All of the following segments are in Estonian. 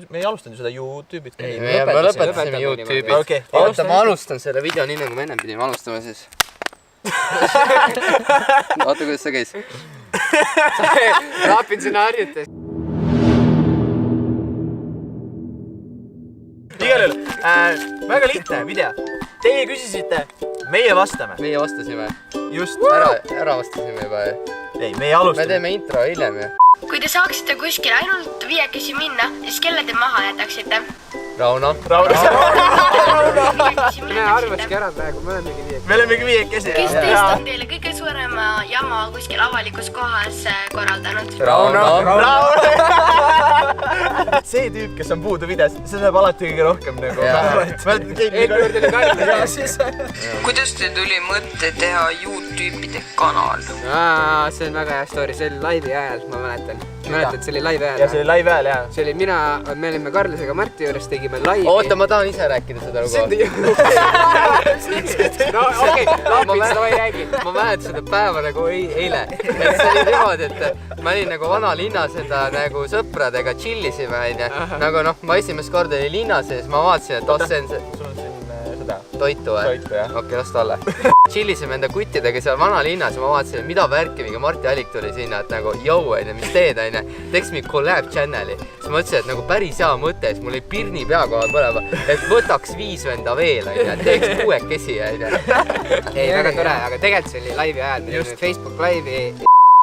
me ei alustanud seda YouTube'it. Me lõpetasime YouTube'it. Oota, ma alustan selle video nii nagu me enne pidime alustama siis. Oota, kuidas see käis? Lapin sinna harjutas. Igal juhul, väga lihtne video. Teie küsisite, meie vastame. Meie vastasime. Just. Ära vastasime juba. Ei, meie alustame. Me teeme intro hiljem ju. Kui te saaksite kuskil ainult 5 minna, siis kelle te maha jätaksite? Rauno. Me arvaski ära praegu, me olemegi 5. Me olemegi 5. Kes teist on teile kõige suurema jama kuskil avalikus kohas korraldanud? Rauno. See tüüp, kes on puudu videos, see saab alati kõige rohkem nagu. Eelmöörd oli Karl. Kuidas teil tuli mõte teha YouTube'ide kanal? See on väga hea story, see oli laivi ajal, ma mäletan. Mäletad, see oli laivi ajal? Ja see oli laivi ajal, jah. See oli me olime Karlisega Marti juures, tegime laivi. Oota, ma tahan ise rääkida seda lugu. No okei, Lapin seda ei räägi. Ma mäletan seda päeva nagu eile. See oli niimoodi, et ma olin nagu vanalinnas enda nagu sõpradega chillisime. Nagu ma esimest korda oli linnas ja siis ma vaatasin, et see on see... Sul on siin seda? Toitu või? Toitu, jah. Okei, las ta olla. Chillisime enda kuttidega seal vanalinnas ja ma vaatasin, mida värki mingi Marti Alik tuli sinna, et nagu jõu, mis teed, teeks mingi collab channeli. Siis ma mõtlesin, et nagu päris hea mõte, siis mul oli pirni pea kohal põlema, et võtaks 5 venda veel, teeks 6 kesi. Ei, väga tore, aga tegelikult see oli laivi ajal, me tegime Facebook laivi.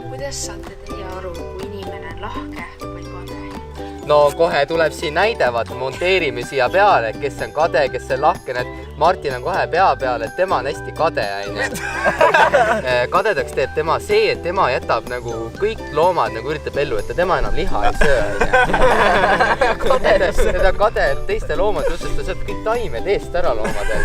Kuidas saate teie aru, kui inimene on lahke või kade? No kohe tuleb siin näide, vaata, monteerime siia peale, kes on kade, kes on lahke, et Martin on kohe pea peal, et tema on hästi kade. Kadedaks teeb tema see, et tema jätab nagu kõik loomad nagu üritab ellu, et tema enam liha ei söö. Teda kade, et teiste loomad ütles, ta saab kõik taimed eest ära loomadel.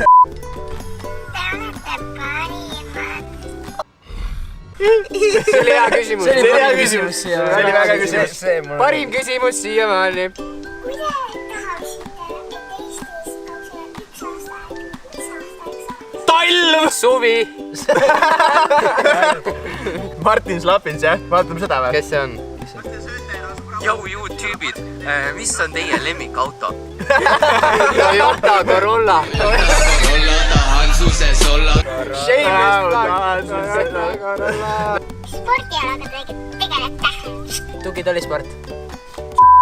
See oli hea küsimus. See oli hea küsimus. See oli väga küsimus. Parim küsimus siiamaani. Kui te tahaksite, et Eestis tooks 1 aasta aeg, mis aasta? Talv! Suvi! Martins Lapins, jah? Vaatame seda või? Kes see on? Jou YouTube'id, mis on teie lemmikauto? Toyota Corolla. Corolla tahan suses olla. Spordialaga tegelete? Tugitalisport.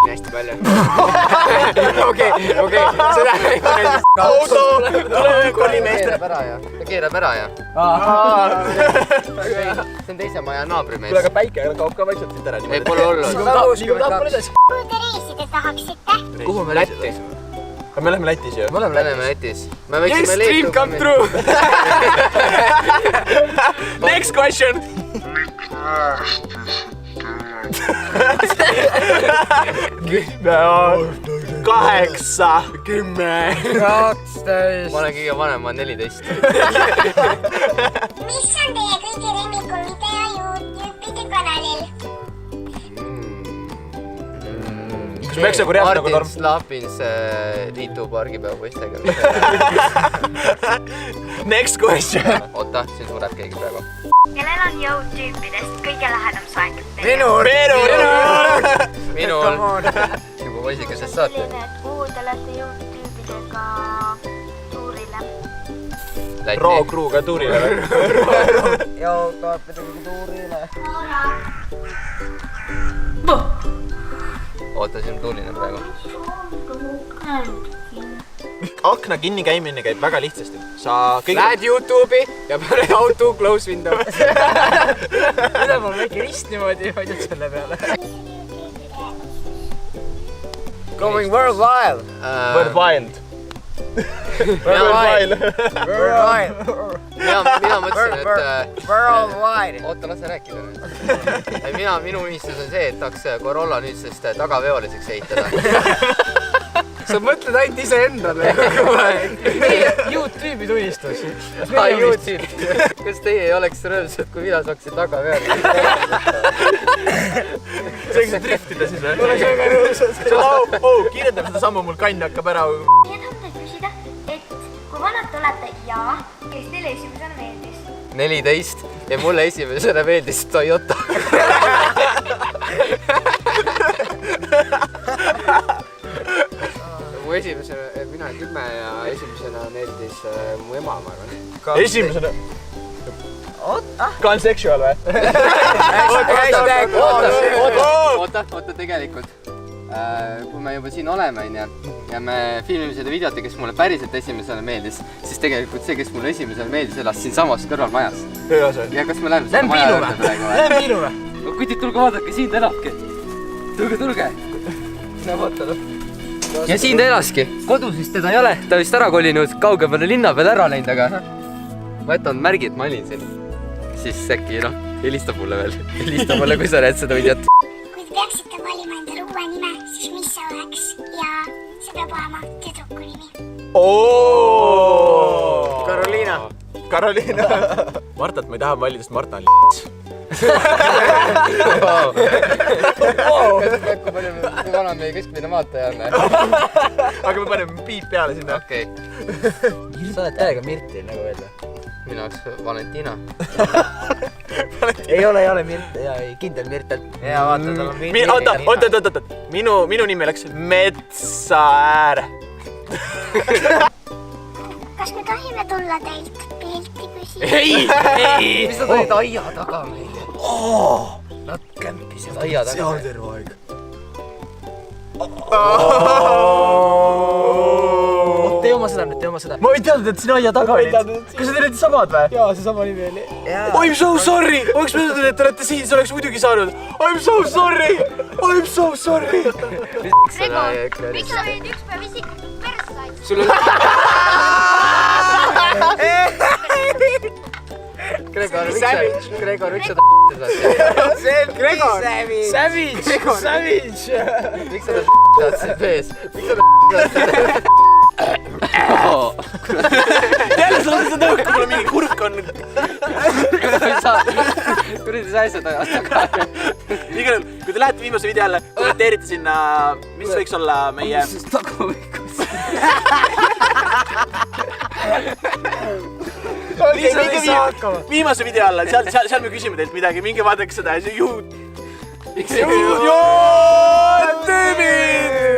Hästi palju. Okei, seda ei pane. Auto! Tule kolimeister! Ta keerab ära ja. See on teise maja naabrimees. Tule aga päike kaob ka vaikselt siit ära. Ei, pole olnud. Kuhu te reisida tahaksite? Kuhu me Lätti? Me oleme Lätis ju. Me oleme Lätis. Yes, dream come true! Next question! 8, 10, 12. Ma olen kõige vanem, ma olen 14. Mis on teie kõige lemmikum video YouTube'ide kanalil? Kas me eksa koreast nagu norm? Martin Lapins Liitu pargipäeva poistega. Next question! Oota, siin sureb keegi praegu. Kellel on YouTube'idest kõige lähedam soeng? Minul! Juba poisikesest saate. Kuhu te olete YouTube'idega tuurile? Rookruuga tuurile või? Joo, kaapidega tuurile. Oota, siin on tuuline praegu. Akna kinni käimine käib väga lihtsasti. Lähed YouTube'i ja pane auto close window. Mida mul väike rist niimoodi hoidnud selle peale? Going world wild. World wild. Mina mõtlesin, et... Worldwide. Oota, lase rääkida nüüd. Minu unistus on see, et tahaks Corolla nüüdsest tagaveoliseks ehitada. Sa mõtled ainult ise endale. YouTube'i tunnistus. YouTube. Kas teie ei oleks rõõmsad, kui mina saaksin tagaveoliseks ehitada? Saaks driftida siis või? Oleks väga rõõmsad. Kiirendab seda sammu, mul kann hakkab ära. Ja tahan teid küsida, et kui vanad te olete ja kes teile esimesena meeldis? 14 ja mulle esimesena meeldis Toyota. mu esimesena, mina olen 10 ja esimesena meeldis mu ema, ma arvan. Esimesena? Transsexual või? Oota, tegelikult. Kui me juba siin oleme, ja me filmime seda videot ja kes mulle päriselt esimesena meeldis, siis tegelikult see, kes mulle esimesena meeldis, elas siin samas kõrvalmajas. Ja kas me läheme seda maja juurde praegu või? Lähme piinu või? Kutid, tulge vaadake, siin ta elabki. Tulge. No vaata. Ja siin ta elaski. Kodus vist teda ei ole. Ta vist ära kolinud kaugemale linna peale ära läinud, aga ma jätan märgid, ma olin siin. Siis äkki, helista mulle veel. Helista mulle, kui sa näed seda videot. Kui te peaksite valima endale uue nime, siis mis see oleks? Ja see peab olema tüdruku nimi. Karoliina. Martat ma ei taha valida, sest Marta on Kui vana meie keskmine vaataja on? Aga me paneme piip peale sinna. Okei. Sa oled täiega Mirti nagu öelda. Minu jaoks Valentina. Ei ole Mirt, kindel Mirt. Ja vaata, tal on Mirti. Oota. Minu nimi oleks Metsaäär. Kas me tohime tulla teilt pilti küsima? Ei! Mis sa tulid aia taga meile? Nad kämpisid aia taga. See on terve aeg. Tee oma seda. Ma ei teadnud, et sina aia taga olid. Kas sa teed samad või? Jaa, see sama nimi oli. I'm so sorry! Oleks mõeldud, et te olete siin, see oleks muidugi saanud. I'm so sorry! Gregor, miks sa võid üks päev isiklikult persse saada? Sul on... Gregor, miks sa ta Miks sa ta saatsid vees? Miks sa ta Jälle sa oled seda õhku, mul mingi kurk on. Kuradi sa asjad ajas taga. Igal, kui te lähete viimase video jälle, kommenteerite sinna, mis võiks olla meie... Tagumikus. Viimase video alla, seal me küsime teilt midagi, minge vaadake seda. Joo, tüübid!